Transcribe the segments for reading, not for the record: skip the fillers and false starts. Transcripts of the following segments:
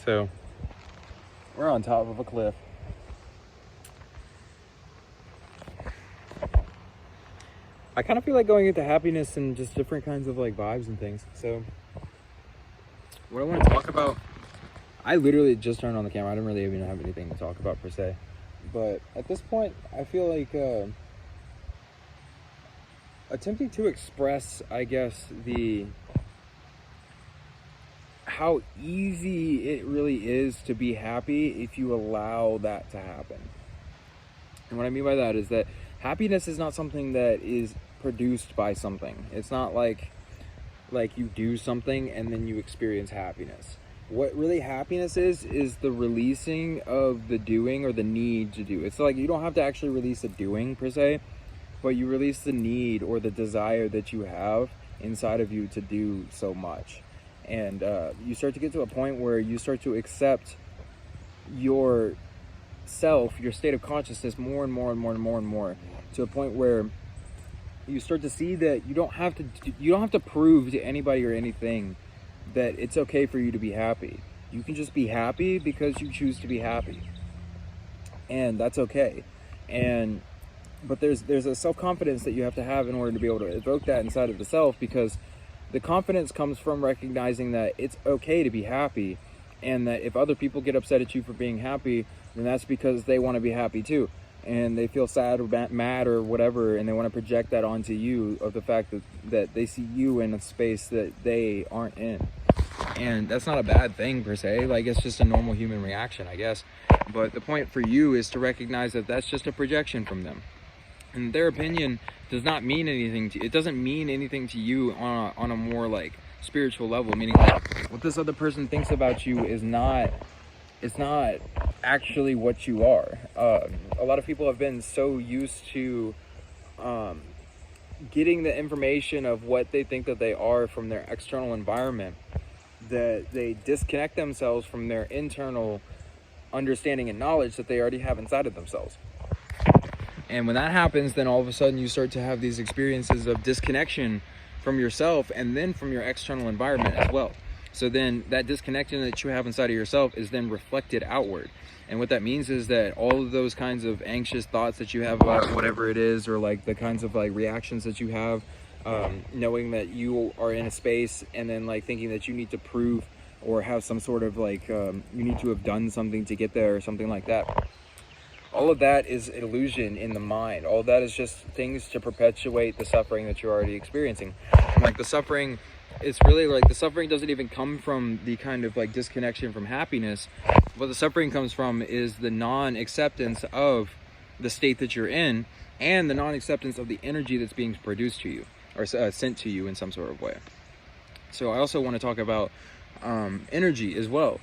So we're on top of a cliff. I kind of feel like going into happiness and just different kinds of like vibes and things. So what I want to talk about, I literally just turned on the camera. I don't really even have anything to talk about per se. But at this point, I feel like attempting to express, I guess, how easy it really is to be happy if you allow that to happen. And what I mean by that is that happiness is not something that is produced by something. It's not like you do something and then you experience happiness. What really happiness is the releasing of the doing or the need to do. It's like you don't have to actually release the doing per se, but you release the need or the desire that you have inside of you to do so much. And you start to get to a point where you start to accept your self, your state of consciousness more and more and more and more and more, to a point where you start to see that you don't have to prove to anybody or anything that it's okay for you to be happy. You can just be happy because you choose to be happy, and that's okay. But there's a self-confidence that you have to have in order to be able to evoke that inside of the self, because the confidence comes from recognizing that it's okay to be happy, and that if other people get upset at you for being happy, then that's because they want to be happy too, and they feel sad or mad or whatever, and they want to project that onto you, of the fact that they see you in a space that they aren't in. And that's not a bad thing per se, like it's just a normal human reaction, I guess. But the point for you is to recognize that that's just a projection from them, and their opinion does not mean anything to you. It doesn't mean anything to you on a more like spiritual level, meaning like what this other person thinks about you is not, it's not actually what you are. A lot of people have been so used to getting the information of what they think that they are from their external environment, that they disconnect themselves from their internal understanding and knowledge that they already have inside of themselves. And when that happens, then all of a sudden you start to have these experiences of disconnection from yourself and then from your external environment as well. So then that disconnection that you have inside of yourself is then reflected outward. And what that means is that all of those kinds of anxious thoughts that you have about whatever it is, or like the kinds of like reactions that you have, knowing that you are in a space and then like thinking that you need to prove or have some sort of like, you need to have done something to get there or something like that. All of that is illusion in the mind. All of that is just things to perpetuate the suffering that you're already experiencing. Like the suffering, it's really like the suffering doesn't even come from the kind of like disconnection from happiness. What the suffering comes from is the non-acceptance of the state that you're in, and the non-acceptance of the energy that's being produced to you or sent to you in some sort of way. So I also want to talk about energy as well,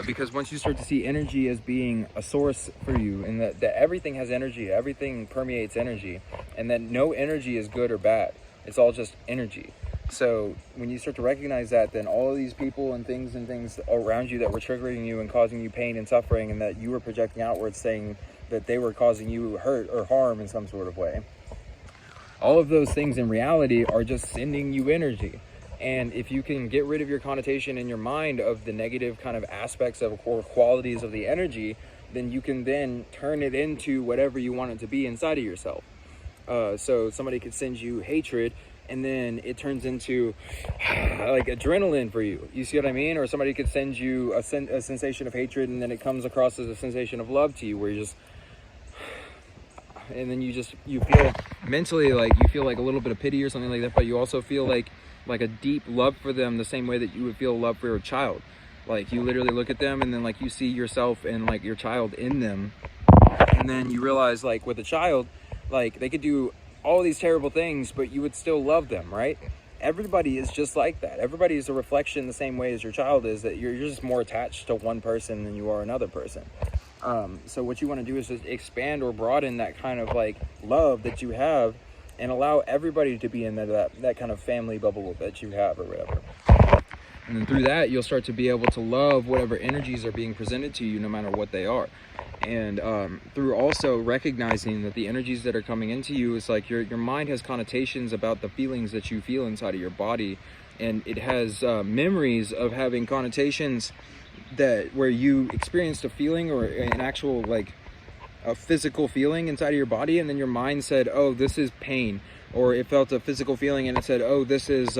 because once you start to see energy as being a source for you, and that everything has energy, everything permeates energy, and that no energy is good or bad, it's all just energy. So when you start to recognize that, then all of these people and things around you that were triggering you and causing you pain and suffering, and that you were projecting outwards saying that they were causing you hurt or harm in some sort of way, all of those things in reality are just sending you energy. And if you can get rid of your connotation in your mind of the negative kind of aspects of or qualities of the energy, then you can then turn it into whatever you want it to be inside of yourself. So somebody could send you hatred, and then it turns into like adrenaline for you. You see what I mean? Or somebody could send you a sensation of hatred, and then it comes across as a sensation of love to you, where you just, and then you feel mentally like you feel like a little bit of pity or something like that, but you also feel like a deep love for them, the same way that you would feel love for a child. Like you literally look at them and then like you see yourself and like your child in them, and then you realize like with a child, like they could do all these terrible things, but you would still love them, right? Everybody is just like that. Everybody is a reflection the same way as your child is, that you're just more attached to one person than you are another person. So what you want to do is just expand or broaden that kind of like love that you have, and allow everybody to be in that kind of family bubble that you have or whatever. And then through that, you'll start to be able to love whatever energies are being presented to you, no matter what they are. And through also recognizing that the energies that are coming into you is like your mind has connotations about the feelings that you feel inside of your body and it has memories of having connotations that where you experienced a feeling or an actual like a physical feeling inside of your body, and then your mind said, oh, this is pain, or it felt a physical feeling and it said, oh, this is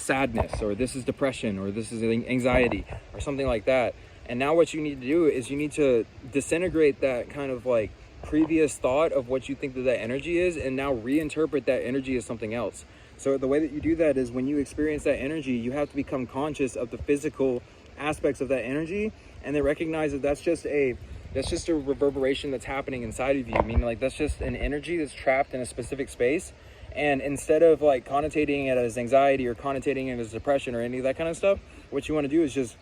sadness, or this is depression, or this is anxiety, or something like that. And now what you need to do is you need to disintegrate that kind of like previous thought of what you think that energy is, and now reinterpret that energy as something else. So the way that you do that is when you experience that energy, you have to become conscious of the physical aspects of that energy, and then recognize that that's just a reverberation that's happening inside of you, meaning like that's just an energy that's trapped in a specific space. And instead of like connotating it as anxiety or connotating it as depression or any of that kind of stuff, what you want to do is just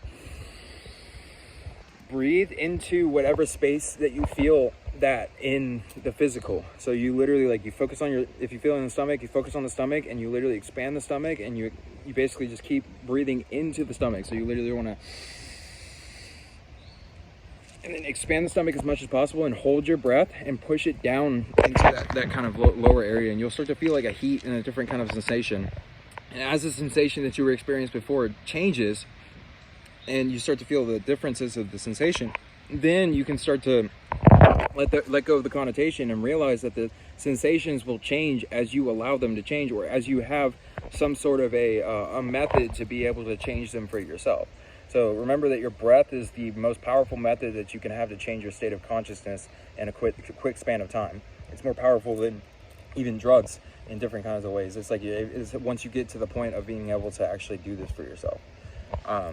breathe into whatever space that you feel that in the physical. So you literally like, you focus on if you feel in the stomach, you focus on the stomach, and you literally expand the stomach, and you basically just keep breathing into the stomach. So you literally want to, and then expand the stomach as much as possible and hold your breath and push it down into that kind of lower area, and you'll start to feel like a heat and a different kind of sensation. And as the sensation that you were experiencing before changes and you start to feel the differences of the sensation, then you can start to let go of the connotation and realize that the sensations will change as you allow them to change, or as you have some sort of a method to be able to change them for yourself. So remember that your breath is the most powerful method that you can have to change your state of consciousness in a quick span of time. It's more powerful than even drugs in different kinds of ways. It's like once you get to the point of being able to actually do this for yourself.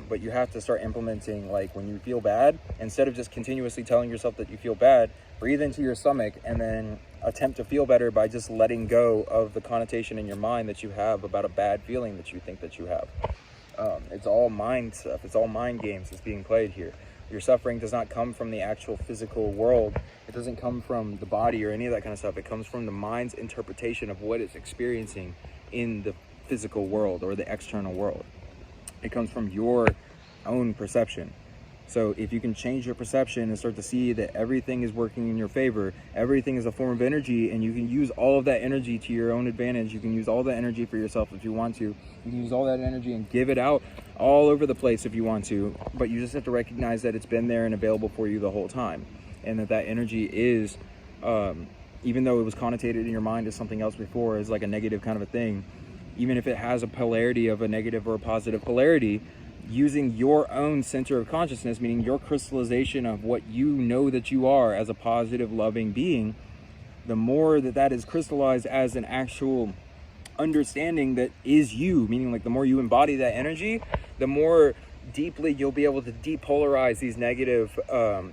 But you have to start implementing, like when you feel bad, instead of just continuously telling yourself that you feel bad, breathe into your stomach and then attempt to feel better by just letting go of the connotation in your mind that you have about a bad feeling that you think that you have. It's all mind stuff. It's all mind games that's being played here. Your suffering does not come from the actual physical world. It doesn't come from the body or any of that kind of stuff. It comes from the mind's interpretation of what it's experiencing in the physical world or the external world. It comes from your own perception. So if you can change your perception and start to see that everything is working in your favor, everything is a form of energy, and you can use all of that energy to your own advantage. You can use all that energy for yourself if you want to. You can use all that energy and give it out all over the place if you want to, but you just have to recognize that it's been there and available for you the whole time, and that energy is, even though it was connotated in your mind as something else before, as like a negative kind of a thing, even if it has a polarity of a negative or a positive polarity, using your own center of consciousness, meaning your crystallization of what you know that you are as a positive, loving being, the more that is crystallized as an actual understanding that is you, meaning like the more you embody that energy, the more deeply you'll be able to depolarize these negative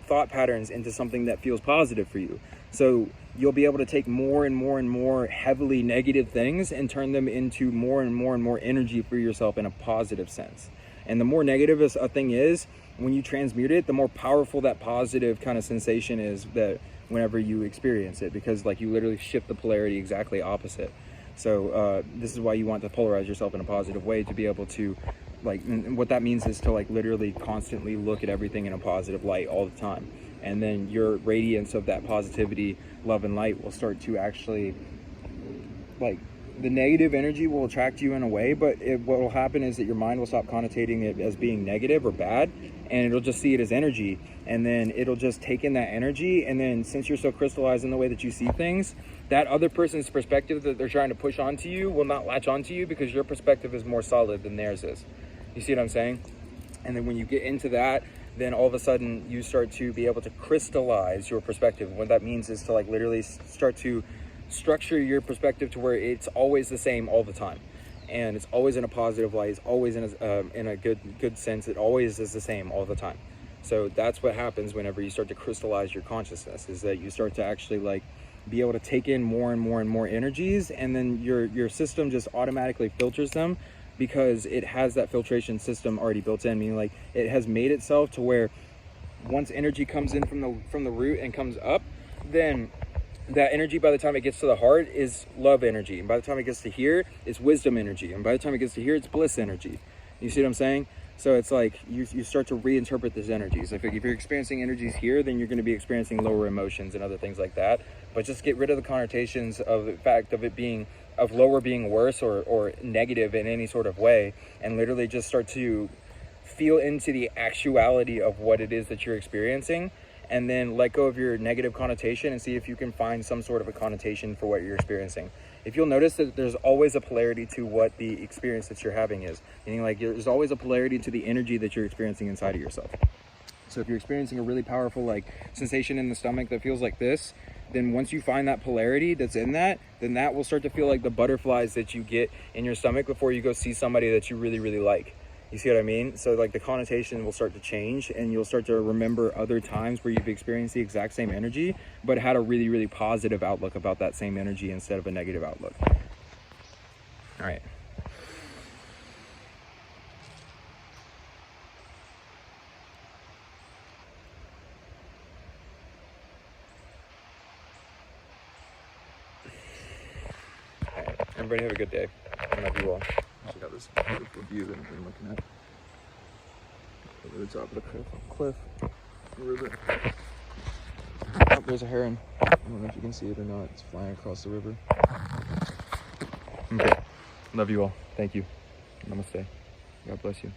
thought patterns into something that feels positive for you. So you'll be able to take more and more and more heavily negative things and turn them into more and more and more energy for yourself in a positive sense. And the more negative a thing is, when you transmute it, the more powerful that positive kind of sensation is that whenever you experience it, because like you literally shift the polarity exactly opposite. So this is why you want to polarize yourself in a positive way, to be able to, like, and what that means is to like literally constantly look at everything in a positive light all the time. And then your radiance of that positivity, love, and light will start to actually, like, the negative energy will attract you in a way, but what will happen is that your mind will stop connotating it as being negative or bad, and it'll just see it as energy, and then it'll just take in that energy, and then since you're so crystallized in the way that you see things, that other person's perspective that they're trying to push onto you will not latch onto you, because your perspective is more solid than theirs is. You see what I'm saying? And then when you get into that, then all of a sudden you start to be able to crystallize your perspective. What that means is to like literally start to structure your perspective to where it's always the same all the time, and it's always in a positive light, it's always in a good sense, it always is the same all the time. So that's what happens whenever you start to crystallize your consciousness, is that you start to actually like be able to take in more and more and more energies, and then your system just automatically filters them, because it has that filtration system already built in, meaning like it has made itself to where once energy comes in from the root and comes up, then that energy, by the time it gets to the heart, is love energy, and by the time it gets to here, it's wisdom energy, and by the time it gets to here, it's bliss energy. You see what I'm saying? So it's like you start to reinterpret these energies. If you're experiencing energies here, then you're going to be experiencing lower emotions and other things like that. But just get rid of the connotations of the fact of it being of lower being worse or negative in any sort of way, and literally just start to feel into the actuality of what it is that you're experiencing, and then let go of your negative connotation and see if you can find some sort of a connotation for what you're experiencing. If you'll notice that there's always a polarity to what the experience that you're having is, meaning like there's always a polarity to the energy that you're experiencing inside of yourself. So if you're experiencing a really powerful like sensation in the stomach that feels like this, then once you find that polarity that's in that, then that will start to feel like the butterflies that you get in your stomach before you go see somebody that you really, really like. You see what I mean? So like the connotation will start to change, and you'll start to remember other times where you've experienced the exact same energy, but had a really, really positive outlook about that same energy instead of a negative outlook. All right. All right. Everybody have a good day. I love you all. Check out this beautiful view that I'm looking at. Over the top of the cliff. River. Oh, there's a heron. I don't know if you can see it or not. It's flying across the river. Okay. Love you all. Thank you. Namaste. God bless you.